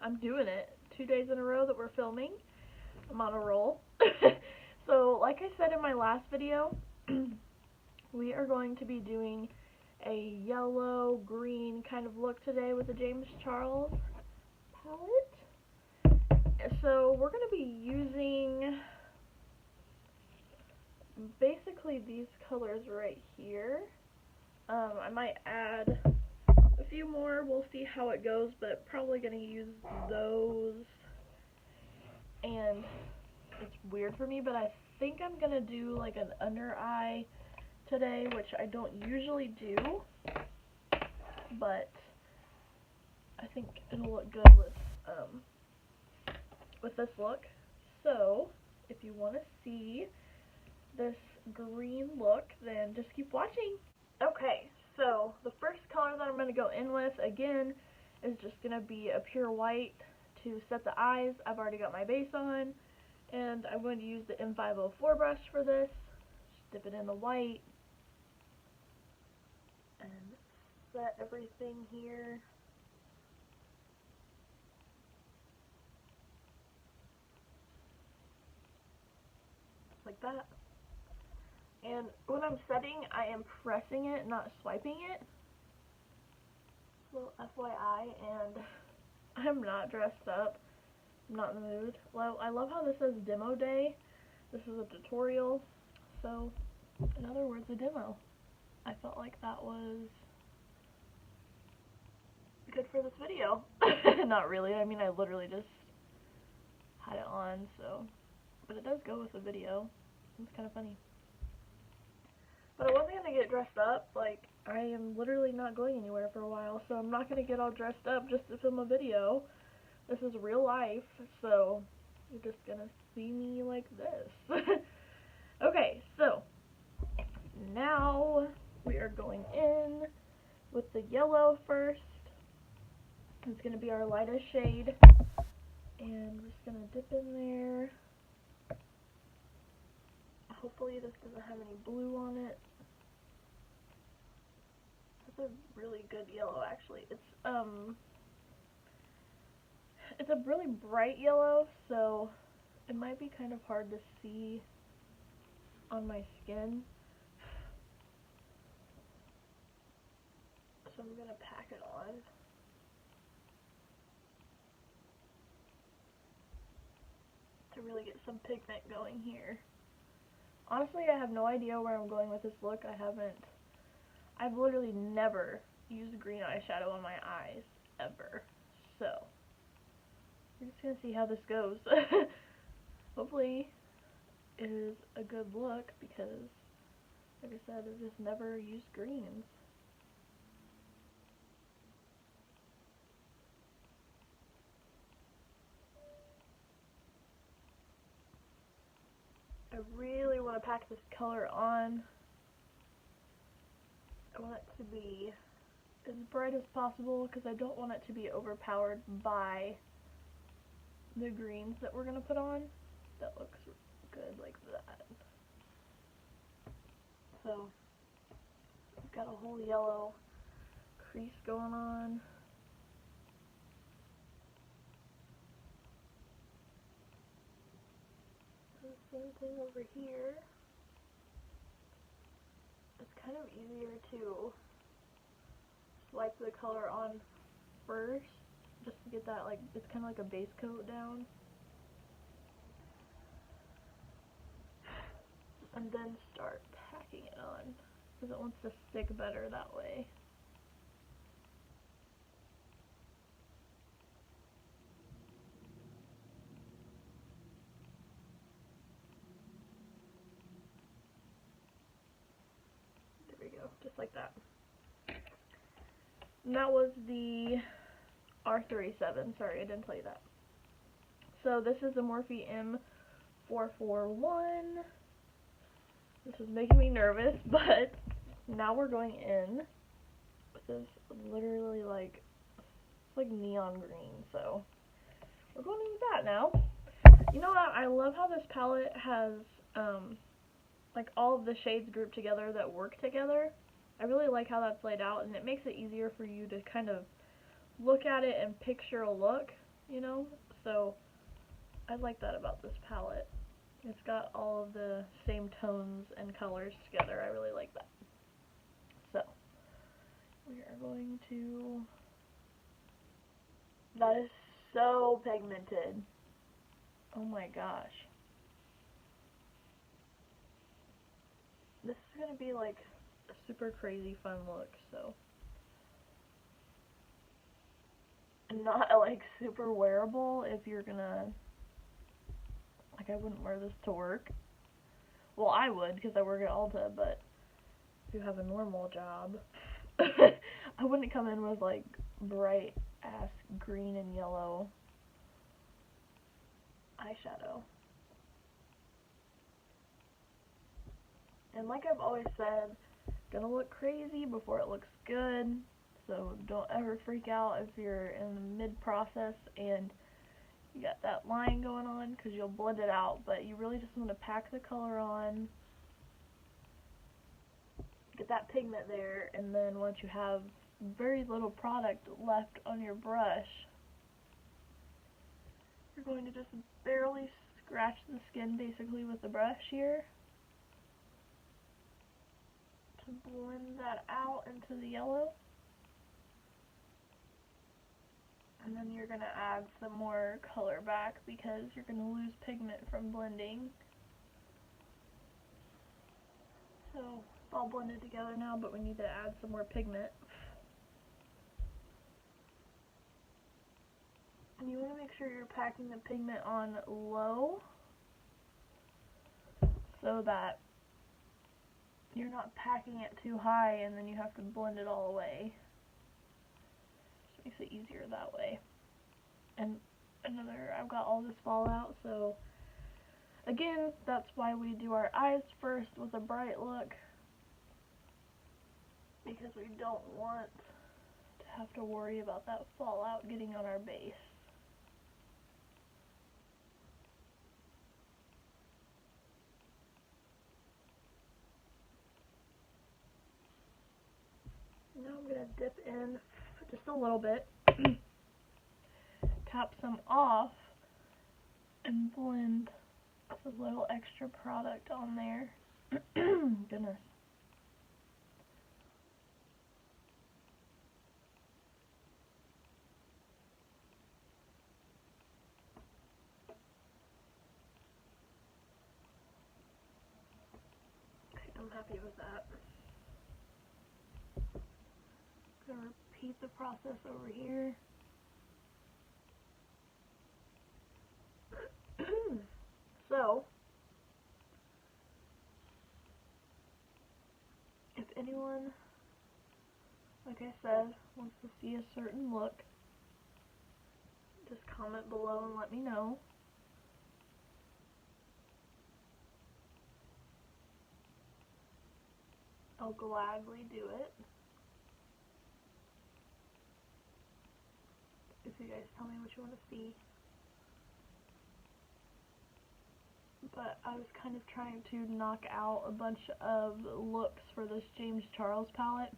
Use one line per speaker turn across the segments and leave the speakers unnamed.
I'm doing it. 2 days in a row that we're filming. I'm on a roll. So, like I said in my last video, we are going to be doing a yellow-green kind of look today with the James Charles palette. So, we're going to be using basically these colors right here. I might add a few more, we'll see how it goes, but probably going to use those. And it's weird for me, but I think I'm going to do like an under eye today, which I don't usually do, but I think it'll look good with this look. So, if you want to see this green look, then just keep watching. Okay, so the first color that I'm going to go in with, again, is just going to be a pure white to set the eyes. I've already got my base on, and I'm going to use the M504 brush for this. Just dip it in the white, and set everything here. Just like that. And when I'm setting, I am pressing it, not swiping it. Little FYI, and I'm not dressed up. I'm not in the mood. Well, I love how this says demo day. This is a tutorial, so in other words, a demo. I felt like that was good for this video. Not really. I mean, I literally just had it on, so, but it does go with the video. It's kind of funny. But I wasn't going to get dressed up. Like, I am literally not going anywhere for a while, so I'm not going to get all dressed up just to film a video. This is real life, so you're just going to see me like this. Okay, so now we are going in with the yellow first. It's going to be our lightest shade, and we're just going to dip in there. Hopefully this doesn't have any blue on it. It's a really good yellow, actually. It's a really bright yellow, so it might be kind of hard to see on my skin. So I'm gonna pack it on. To really get some pigment going here. Honestly, I have no idea where I'm going with this look. I've literally never used green eyeshadow on my eyes, ever. So, we're just going to see how this goes. Hopefully, it is a good look because, like I said, I've just never used greens. I really want to pack this color on. I want it to be as bright as possible because I don't want it to be overpowered by the greens that we're going to put on. That looks good like that. So, I've got a whole yellow crease going on. Same thing over here. It's kind of easier to swipe the color on first, just to get that, like, it's kind of like a base coat down. And then start packing it on, because it wants to stick better that way. Just like that. And that was the R37. Sorry, I didn't tell you that. So this is the Morphe M441. This is making me nervous, but now we're going in with this literally like, it's like neon green. So we're going into that now. You know what? I love how this palette has like all of the shades grouped together that work together. I really like how that's laid out, and it makes it easier for you to kind of look at it and picture a look, you know? So I like that about this palette. It's got all of the same tones and colors together. I really like that. So we are going to... That is so pigmented. Oh my gosh. This is gonna be like a super crazy fun look, so. And not like super wearable if you're gonna, like, I wouldn't wear this to work. Well, I would because I work at Ulta, but if you have a normal job, I wouldn't come in with like bright ass green and yellow eyeshadow. And like I've always said, gonna look crazy before it looks good, so don't ever freak out if you're in the mid-process and you got that line going on, because you'll blend it out, but you really just want to pack the color on, get that pigment there, and then once you have very little product left on your brush, you're going to just barely scratch the skin basically with the brush here to blend that out into the yellow. And then you're going to add some more color back because you're going to lose pigment from blending. So it's all blended together now, but we need to add some more pigment. And you want to make sure you're packing the pigment on low so that you're not packing it too high and then you have to blend it all away. Just makes it easier that way. And I've got all this fallout, so again, that's why we do our eyes first with a bright look, because we don't want to have to worry about that fallout getting on our base. Now I'm going to dip in just a little bit, tap some off, and blend a little extra product on there. Goodness. Okay, I'm happy with that. I'm going to repeat the process over here. So, if anyone, like I said, wants to see a certain look, just comment below and let me know. I'll gladly do it. If you guys tell me what you want to see. But I was kind of trying to knock out a bunch of looks for this James Charles palette,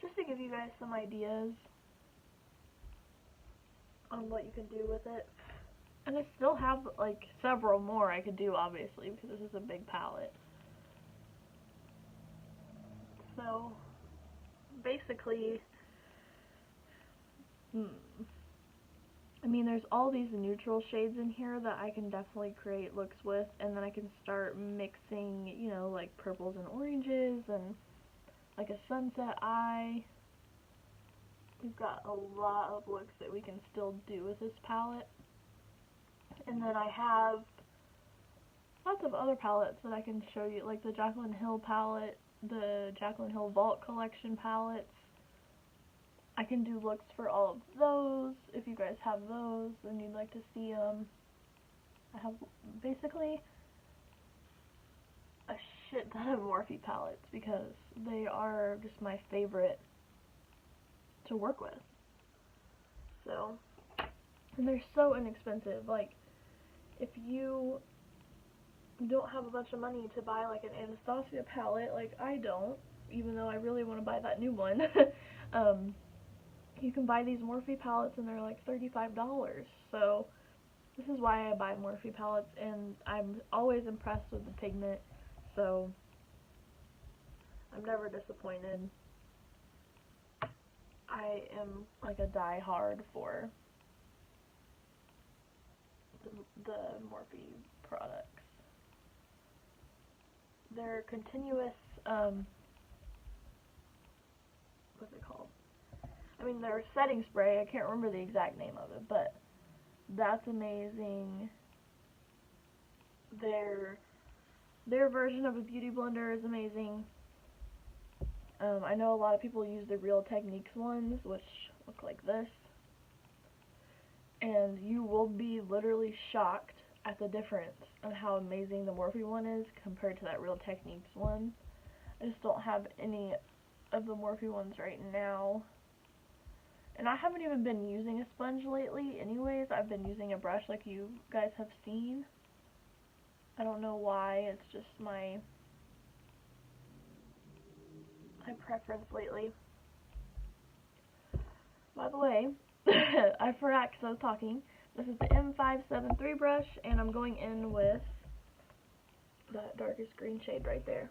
just to give you guys some ideas on what you can do with it. And I still have like several more I could do, obviously, because this is a big palette. So basically, I mean, there's all these neutral shades in here that I can definitely create looks with, and then I can start mixing, you know, like purples and oranges, and like a sunset eye. We've got a lot of looks that we can still do with this palette. And then I have lots of other palettes that I can show you, like the Jaclyn Hill palette, the Jaclyn Hill Vault Collection palettes. I can do looks for all of those. If you guys have those and you'd like to see them, I have basically a shit ton of Morphe palettes because they are just my favorite to work with. So, and they're so inexpensive. Like, if you don't have a bunch of money to buy like an Anastasia palette, like I don't, even though I really want to buy that new one, you can buy these Morphe palettes and they're like $35. So this is why I buy Morphe palettes, and I'm always impressed with the pigment, so I'm never disappointed. I am like a die-hard for the Morphe products. They're continuous, what's it called? I mean, they're setting spray. I can't remember the exact name of it, but that's amazing. Their version of a beauty blender is amazing. I know a lot of people use the Real Techniques ones, which look like this, and you will be literally shocked at the difference on how amazing the Morphe one is compared to that Real Techniques one. I just don't have any of the Morphe ones right now. And I haven't even been using a sponge lately anyways. I've been using a brush like you guys have seen. I don't know why, it's just my preference lately. By the way, I forgot because I was talking. This is the M573 brush, and I'm going in with that darkest green shade right there.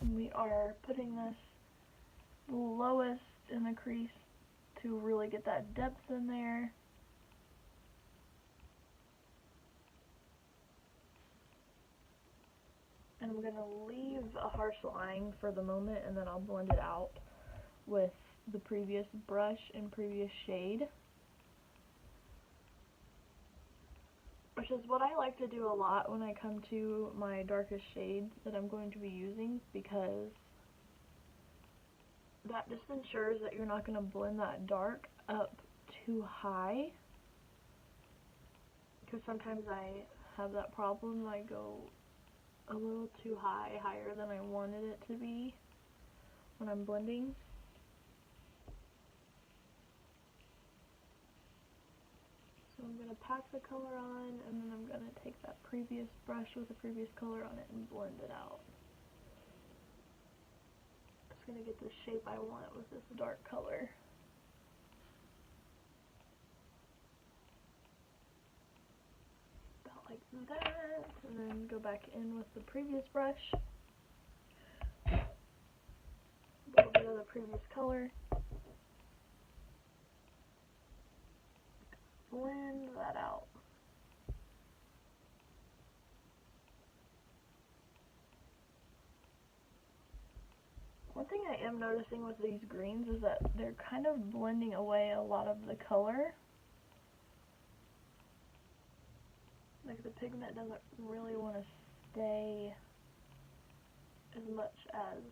And we are putting this lowest in the crease to really get that depth in there. And I'm going to leave a harsh line for the moment, and then I'll blend it out with the previous brush and previous shade. Which is what I like to do a lot when I come to my darkest shades that I'm going to be using, because that just ensures that you're not going to blend that dark up too high. Because sometimes I have that problem, I go a little too high, higher than I wanted it to be when I'm blending. So I'm going to pack the color on, and then I'm going to take that previous brush with the previous color on it and blend it out. Just going to get the shape I want with this dark color. About like that, and then go back in with the previous brush. A little bit of the previous color. Blend that out. One thing I am noticing with these greens is that they're kind of blending away a lot of the color. Like the pigment doesn't really want to stay as much as,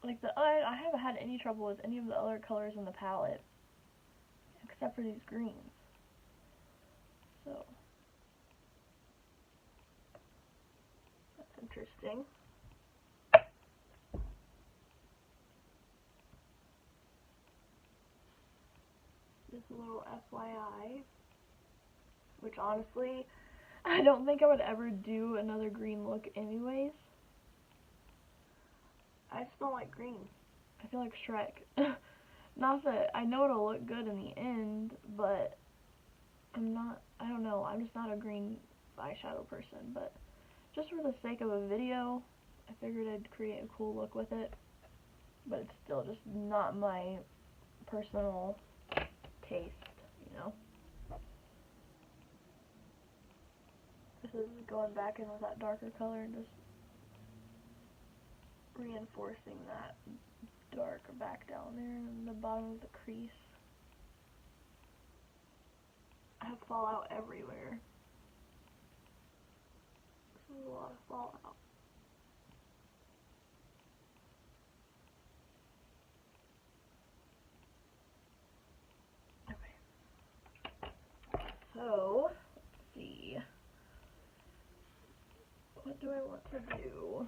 like I haven't had any trouble with any of the other colors in the palette except for these greens. So that's interesting. Just a little FYI, which honestly, I don't think I would ever do another green look anyways. I just don't like green. I feel like Shrek. Not that I know it'll look good in the end, but I don't know, I'm just not a green eyeshadow person, but just for the sake of a video, I figured I'd create a cool look with it, but it's still just not my personal taste, you know? This is going back in with that darker color and just reinforcing that dark back down there in the bottom of the crease. I have fallout everywhere. This is a lot of fallout. Okay. So, let's see. What do I want to do?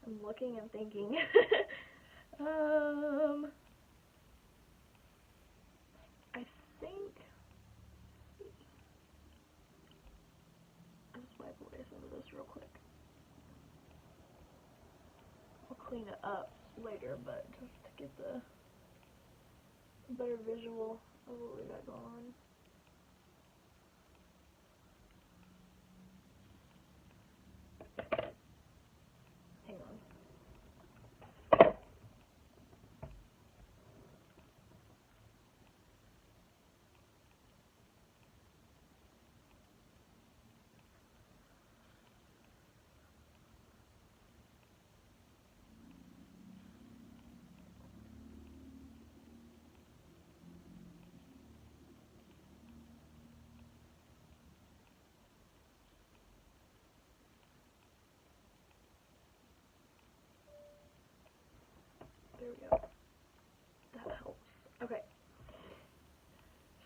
I'm looking and thinking. I think real quick. I'll clean it up later, but just to get the better visual of what we got going on. Hang on. There we go. That helps. Okay.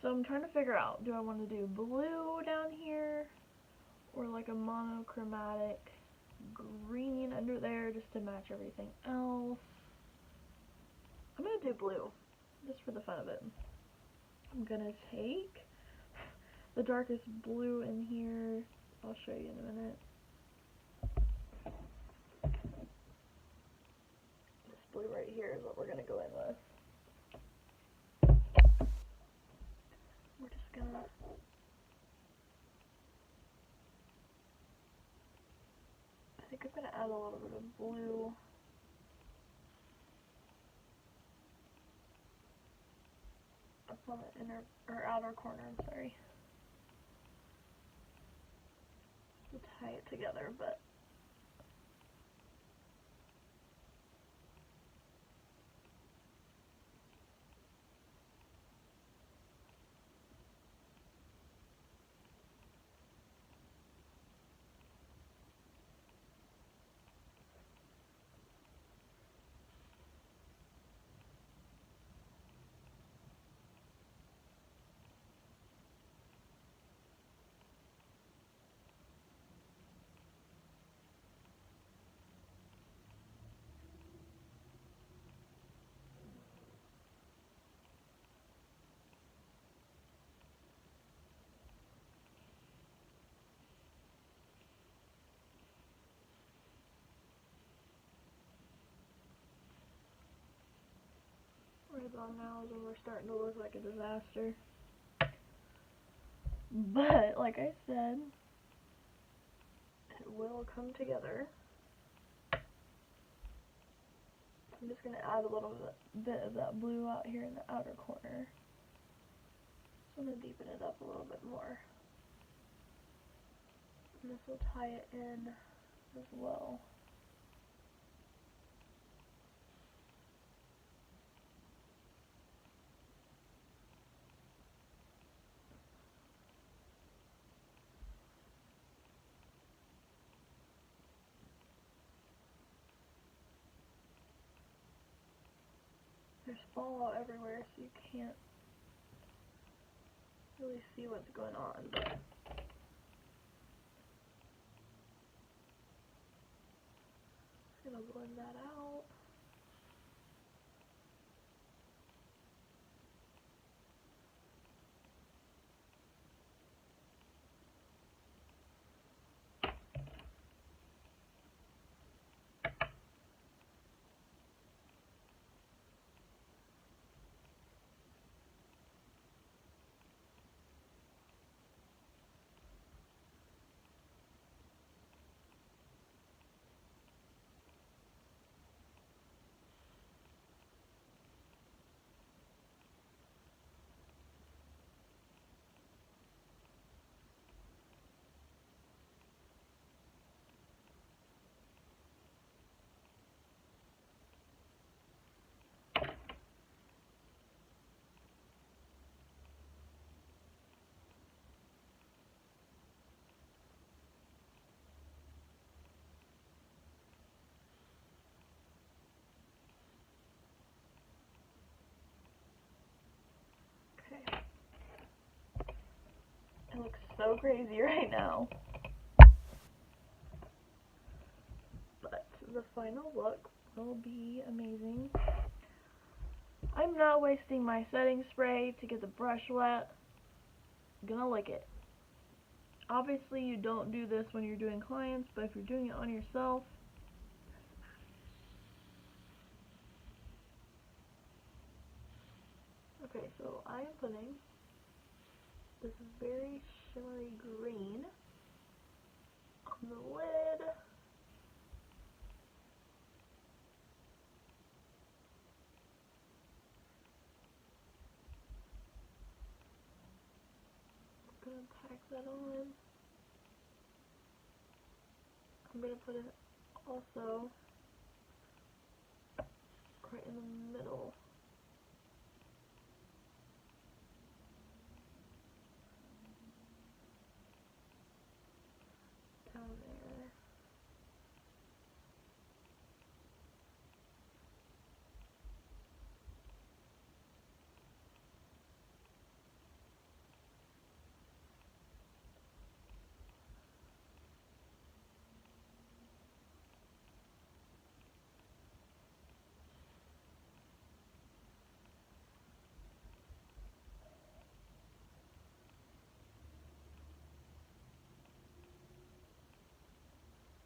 So I'm trying to figure out, do I want to do blue down here or like a monochromatic green under there just to match everything else? I'm going to do blue just for the fun of it. I'm going to take the darkest blue in here. I'll show you in a minute. This blue right here is what we're going to go in with. We're just going to I think I'm going to add a little bit of blue up on the inner or outer corner, I'm sorry. To tie it together, but right about now is when we're starting to look like a disaster. But, like I said, it will come together. I'm just going to add a little bit of that blue out here in the outer corner. So I'm going to deepen it up a little bit more. And this will tie it in as well. There's fallout everywhere, so you can't really see what's going on, but I'm gonna blend that out. Okay. It looks so crazy right now. But the final look will be amazing. I'm not wasting my setting spray to get the brush wet. I'm gonna lick it. Obviously, you don't do this when you're doing clients, but if you're doing it on yourself, okay, so I am putting this very shimmery green on the lid. I'm gonna tack that on. I'm gonna put it also right in the middle. Down there.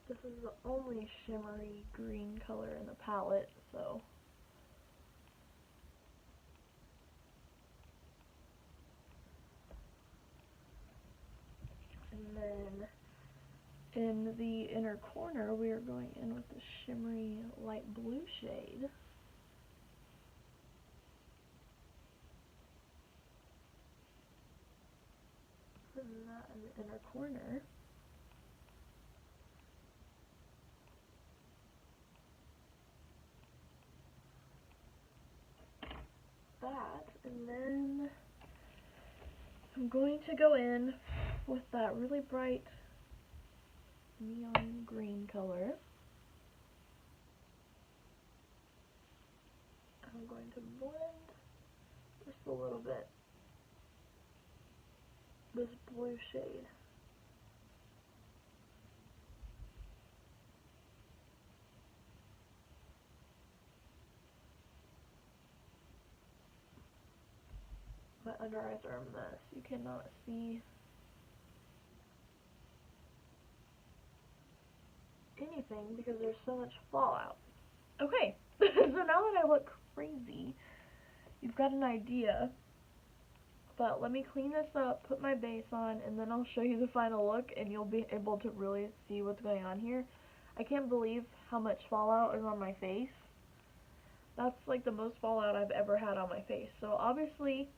This is the only shimmery green color in the palette, so and then in the inner corner we are going in with the shimmery light blue shade. Putting that in the inner corner. That, and then I'm going to go in with that really bright neon green color. I'm going to blend just a little bit this blue shade. My under eyes are a mess. You cannot see anything because there's so much fallout. Okay, so now that I look crazy, you've got an idea. But let me clean this up, put my base on, and then I'll show you the final look, and you'll be able to really see what's going on here. I can't believe how much fallout is on my face. That's like the most fallout I've ever had on my face. So obviously,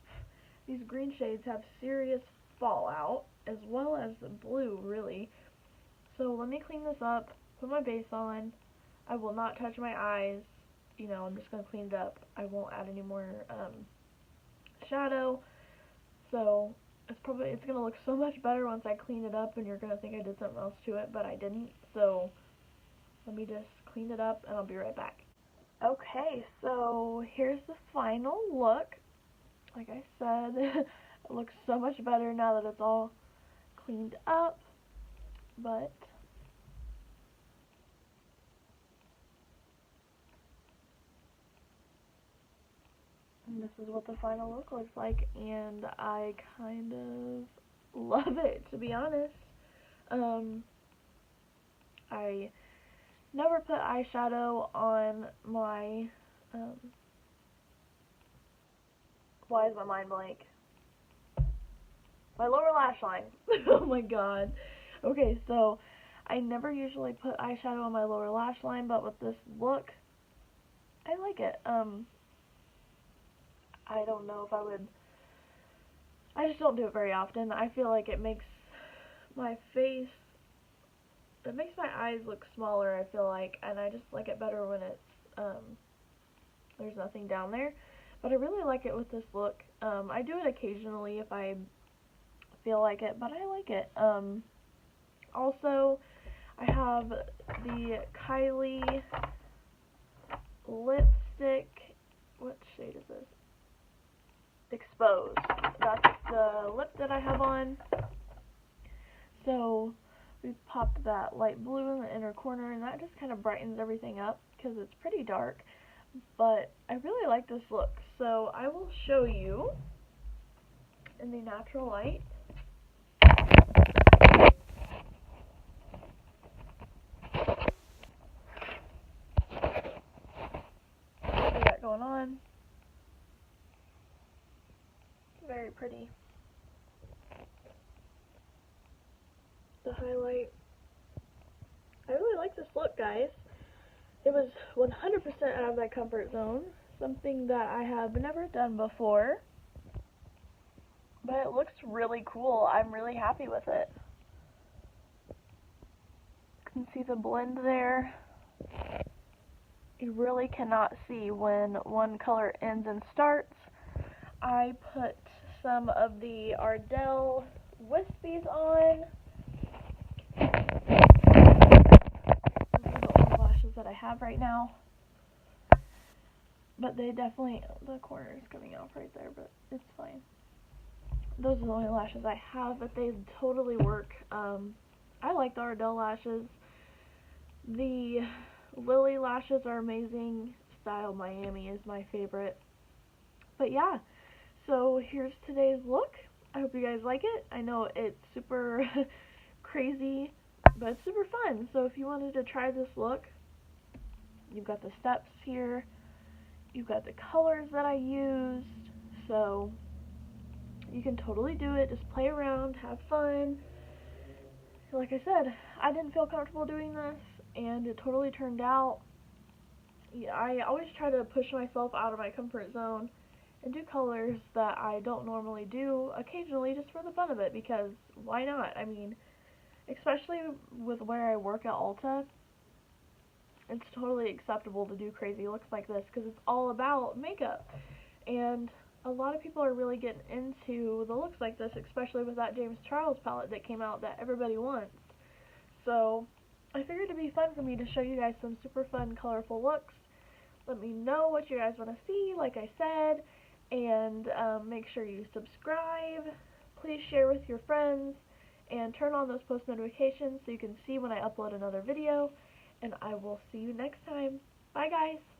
these green shades have serious fallout, as well as the blue, really. So let me clean this up, put my base on. I will not touch my eyes. You know, I'm just going to clean it up. I won't add any more shadow. So it's going to look so much better once I clean it up, and you're going to think I did something else to it, but I didn't. So let me just clean it up, and I'll be right back. Okay, so here's the final look. Like I said, it looks so much better now that it's all cleaned up, but and this is what the final look looks like, and I kind of love it, to be honest. I never put eyeshadow on my, why is my mind blank? My lower lash line. Oh my god. Okay, so I never usually put eyeshadow on my lower lash line, but with this look, I like it. I don't know if I would, I just don't do it very often. I feel like it makes my face, it makes my eyes look smaller, I feel like, and I just like it better when it's, there's nothing down there. But I really like it with this look. I do it occasionally if I feel like it, but I like it. Also, I have the Kylie lipstick, what shade is this? Exposed. That's the lip that I have on. So we popped that light blue in the inner corner, and that just kind of brightens everything up because it's pretty dark. But I really like this look, so I will show you in the natural light. pretty. The highlight. I really like this look, guys. It was 100% out of my comfort zone, something that I have never done before, but it looks really cool. I'm really happy with it. You can see the blend there. You really cannot see when one color ends and starts. I put some of the Ardell Wispies on. These are the only lashes that I have right now. But they definitely, the corner is coming off right there, but it's fine. Those are the only lashes I have, but they totally work. I like the Ardell lashes. The Lily lashes are amazing. Style Miami is my favorite. But yeah, so here's today's look. I hope you guys like it. I know it's super crazy, but it's super fun. So if you wanted to try this look, you've got the steps here. You've got the colors that I used. So you can totally do it. Just play around, have fun. Like I said, I didn't feel comfortable doing this, and it totally turned out. Yeah, I always try to push myself out of my comfort zone and do colors that I don't normally do occasionally just for the fun of it, because why not? I mean, especially with where I work at Ulta, it's totally acceptable to do crazy looks like this because it's all about makeup. And a lot of people are really getting into the looks like this, especially with that James Charles palette that came out that everybody wants. So I figured it'd be fun for me to show you guys some super fun, colorful looks. Let me know what you guys want to see, like I said, and make sure you subscribe. Please share with your friends, and turn on those post notifications so you can see when I upload another video. And I will see you next time. Bye, guys!